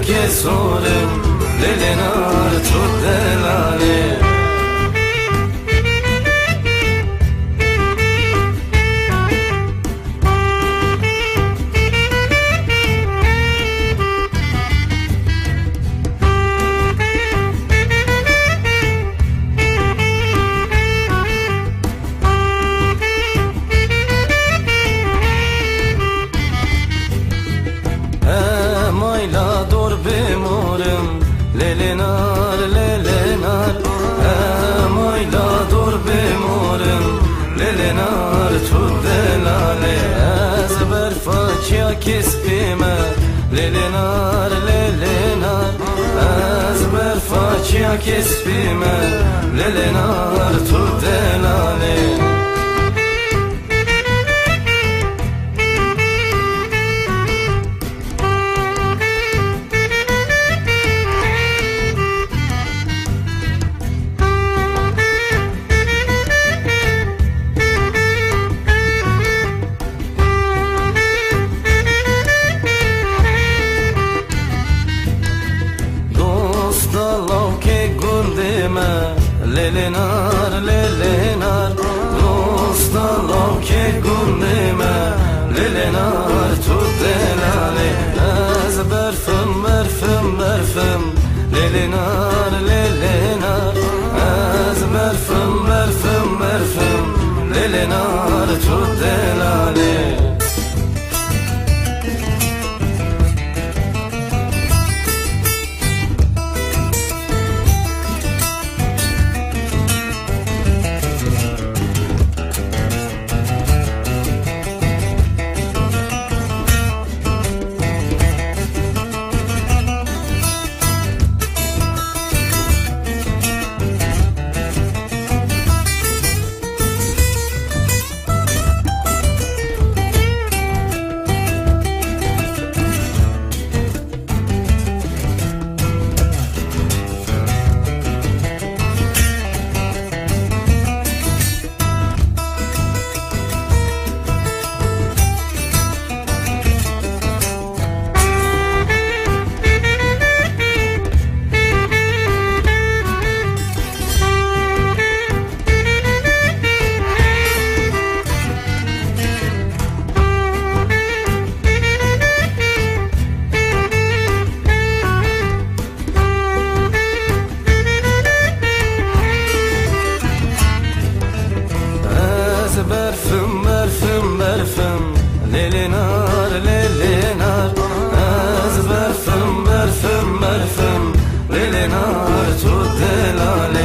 صورم للنار تدلانه للنار للنار مایلا دور بمورم للنار تدلانه از برفا چیا کس بیمه للنار للنار از برفا چیا کس بیمه للنار تدلانه للنار للنار دوست الله که گندمه للنار تدلانه از برفم برفم برفم للنار للنار از برفم برفم برفم للنار تدلانه برفم برفم برفم للنار للنار از برفم برفم برفم للنار تدلانه